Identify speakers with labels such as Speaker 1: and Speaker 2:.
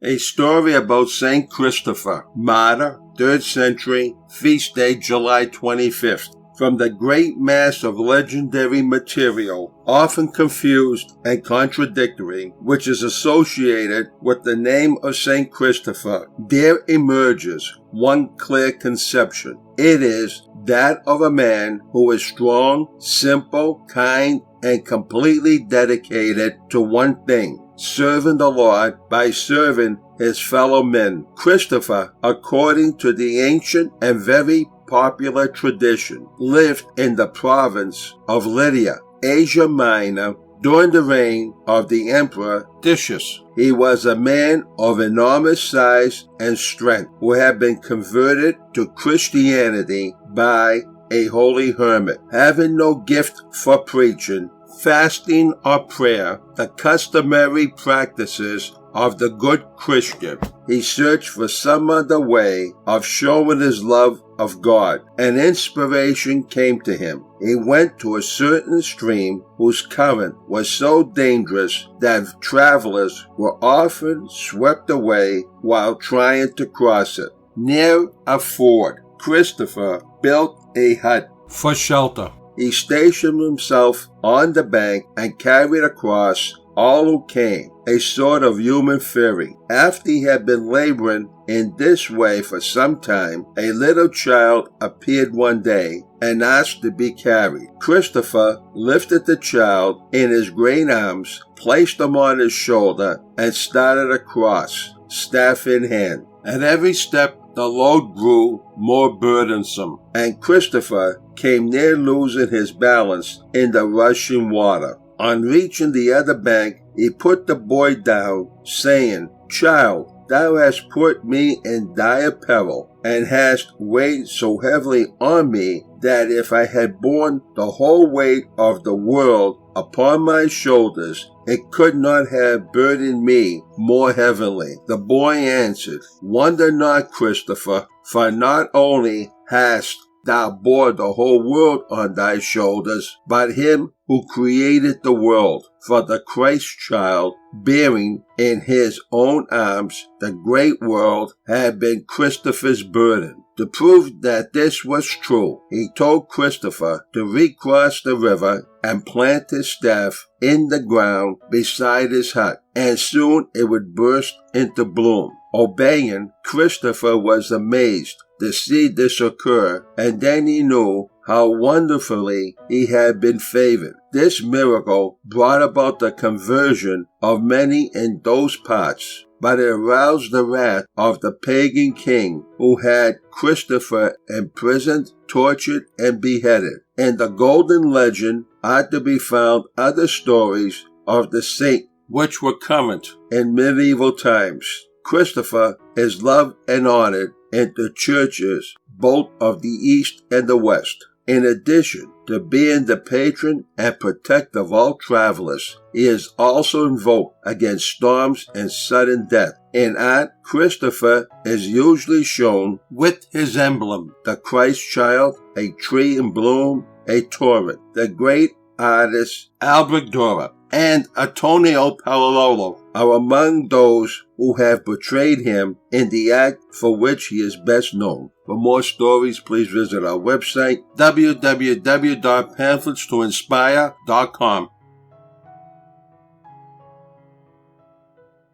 Speaker 1: A story about St. Christopher, martyr, 3rd century, feast day July 25th. From the great mass of legendary material, often confused and contradictory, which is associated with the name of St. Christopher, there emerges one clear conception. It is that of a man who is strong, simple, kind, and completely dedicated to one thing: serving the Lord by serving his fellow men. Christopher, according to the ancient and very popular tradition, lived in the province of Lydia, Asia Minor, during the reign of the Emperor Decius. He was a man of enormous size and strength who had been converted to Christianity by a holy hermit. Having no gift for preaching, fasting, or prayer, the customary practices of the good Christian, he searched for some other way of showing his love of God. An inspiration came to him. He went to a certain stream whose current was so dangerous that travelers were often swept away while trying to cross it. Near a ford, Christopher built a hut for shelter. He stationed himself on the bank and carried across all who came, a sort of human ferry. After he had been laboring in this way for some time, a little child appeared one day and asked to be carried. Christopher lifted the child in his great arms, placed him on his shoulder, and started across, staff in hand. At every step, the load grew more burdensome, and Christopher came near losing his balance in the rushing water. On reaching the other bank, he put the boy down, saying, "Child, thou hast put me in dire peril, and hast weighed so heavily on me that if I had borne the whole weight of the world upon my shoulders, it could not have burdened me more heavily." The boy answered, "Wonder not, Christopher, for not only hast thou bore the whole world on thy shoulders, but him who created the world. For the Christ child, bearing in his own arms the great world, had been Christopher's burden." To prove that this was true, he told Christopher to recross the river and plant his staff in the ground beside his hut, and soon it would burst into bloom. Obeying, Christopher was amazed to see this occur, and then he knew how wonderfully he had been favored. This miracle brought about the conversion of many in those parts, but it aroused the wrath of the pagan king who had Christopher imprisoned, tortured, and beheaded. In the Golden Legend are to be found other stories of the saint which were current in medieval times. Christopher is loved and honored in the churches both of the East and the West. In addition to being the patron and protector of all travelers, he is also invoked against storms and sudden death. In art, Christopher is usually shown with his emblem, the Christ child, a tree in bloom, a torrent. The great artists Albert Dürer and Antonio Paolillo are among those who have portrayed him in the act for which he is best known. For more stories, please visit our website, www.pamphletstoinspire.com.